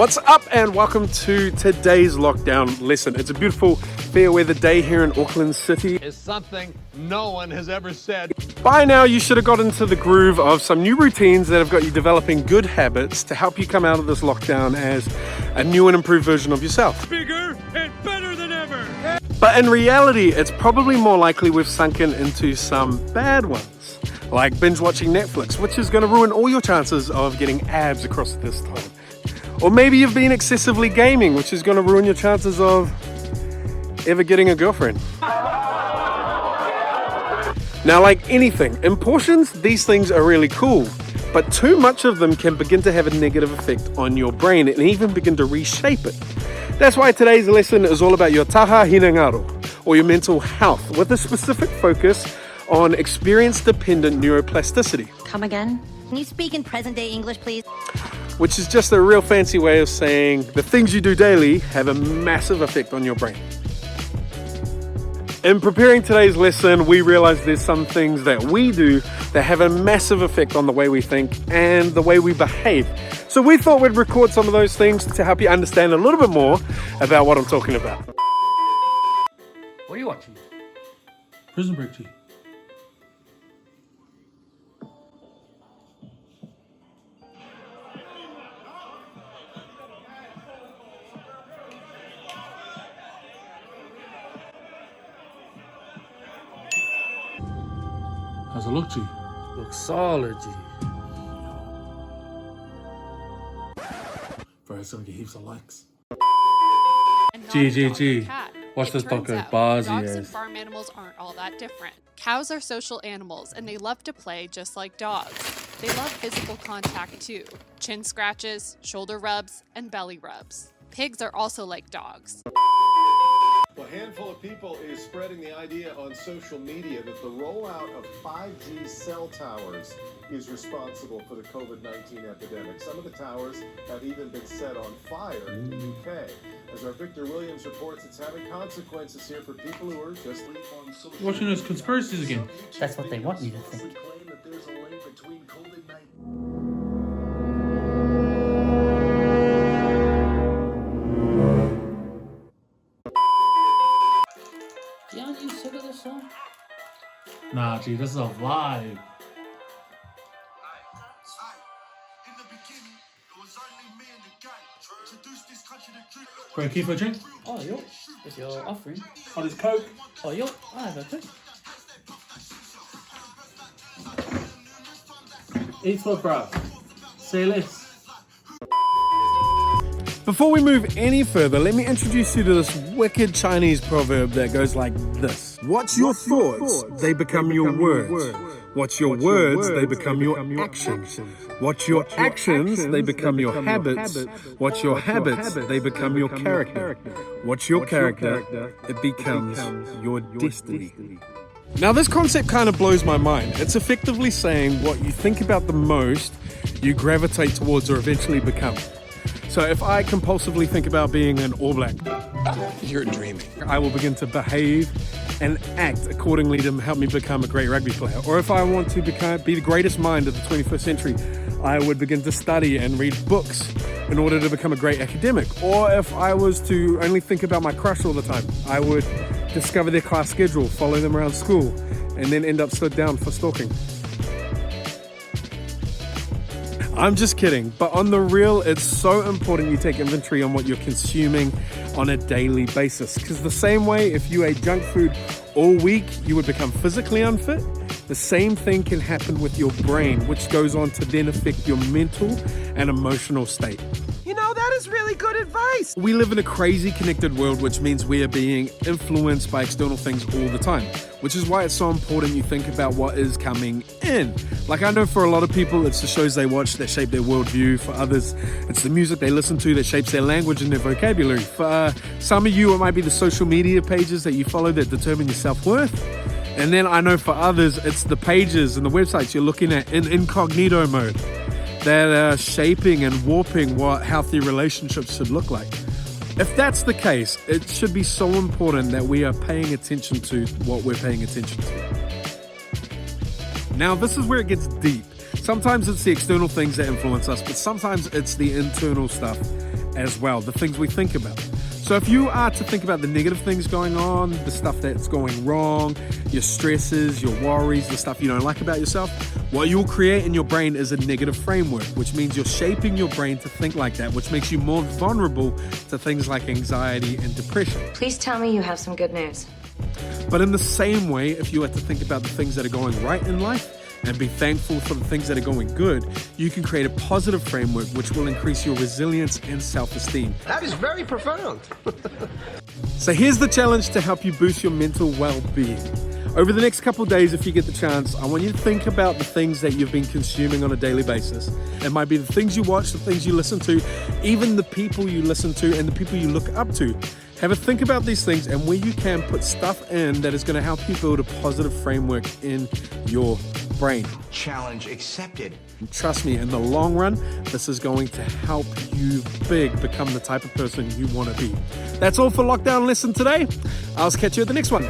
What's up and welcome to today's lockdown lesson. It's a beautiful fair weather day here in Auckland City. Is something no one has ever said. By now you should have got into the groove of some new routines that have got you developing good habits to help you come out of this lockdown as a new and improved version of yourself. Bigger and better than ever. But in reality, it's probably more likely we've sunken into some bad ones, like binge watching Netflix, which is going to ruin all your chances of getting abs across this time. Or maybe you've been excessively gaming, which is going to ruin your chances of ever getting a girlfriend. Now, like anything, in portions, these things are really cool, but too much of them can begin to have a negative effect on your brain and even begin to reshape it. That's why today's lesson is all about your taha, hinengaro, or your mental health, with a specific focus on experience-dependent neuroplasticity. Come again? Can you speak in present-day English, please? Which is just a real fancy way of saying the things you do daily have a massive effect on your brain. In preparing today's lesson, we realized there's some things that we do that have a massive effect on the way we think and the way we behave. So we thought we'd record some of those things to help you understand a little bit more about what I'm talking about. What are you watching? Prison Break, G. How's it look, G? Looks solid, G. Bro, it's gonna get heaps of likes. G. Watch this Turns fucker, out, Bozzy dogs and ass. farm animals aren't all that different. Cows are social animals and they love to play just like dogs. They love physical contact too. Chin scratches, shoulder rubs, and belly rubs. Pigs are also like dogs. A handful of people is spreading the idea on social media that the rollout of 5G cell towers is responsible for the COVID-19 epidemic. Some of the towers have even been set on fire in the UK. As our Victor Williams reports, it's having consequences here for people who are just on social Watching those conspiracies again. That's what they want you to think. claim that there's a link between COVID-19. Aren't you sick of this song? Nah, G, this is a vibe. Bro, keep a drink. Oh, yo, if you're offering. On his coke. Oh, yo, I have a drink. Eat for bro. Say less. Before we move any further, let me introduce you to this wicked Chinese proverb that goes like this. What's your thoughts? They become your words. What's your words? They become your actions. What's your actions? They become your habits. What's your habits? They become your character. What's your character? It becomes your destiny. Now this concept kind of blows my mind. It's effectively saying what you think about the most, you gravitate towards or eventually become. So if I compulsively think about being an All Black, You're dreaming. I will begin to behave and act accordingly to help me become a great rugby player. Or if I want to be the greatest mind of the 21st century, I would begin to study and read books in order to become a great academic. Or if I was to only think about my crush all the time, I would discover their class schedule, follow them around school, and then end up stood down for stalking. I'm just kidding, but on the real, it's so important you take inventory on what you're consuming on a daily basis. Because the same way if you ate junk food all week, you would become physically unfit. The same thing can happen with your brain, which goes on to then affect your mental and emotional state. You know, that is really good advice. We live in a crazy connected world, which means we are being influenced by external things all the time, which is why it's so important you think about what is coming in. Like I know for a lot of people, it's the shows they watch that shape their worldview. For others, it's the music they listen to that shapes their language and their vocabulary. For some of you, it might be the social media pages that you follow that determine your self-worth. And then I know for others, it's the pages and the websites you're looking at in incognito mode that are shaping and warping what healthy relationships should look like. If that's the case, it should be so important that we are paying attention to what we're paying attention to. Now, this is where it gets deep. Sometimes it's the external things that influence us, but sometimes it's the internal stuff as well, the things we think about. So if you are to think about the negative things going on, the stuff that's going wrong, your stresses, your worries, the stuff you don't like about yourself, what you'll create in your brain is a negative framework, which means you're shaping your brain to think like that, which makes you more vulnerable to things like anxiety and depression. Please tell me you have some good news. But in the same way, if you are to think about the things that are going right in life and be thankful for the things that are going good, you can create a positive framework which will increase your resilience and self-esteem. That is very profound. So here's the challenge to help you boost your mental well-being. Over the next couple days, if you get the chance, I want you to think about the things that you've been consuming on a daily basis. It might be the things you watch, the things you listen to, even the people you listen to and the people you look up to. Have a think about these things and where you can put stuff in that is going to help you build a positive framework in your brain. Challenge accepted. Trust me, in the long run, this is going to help you become the type of person you want to be. That's all for Lockdown Lesson today. I'll catch you at the next one.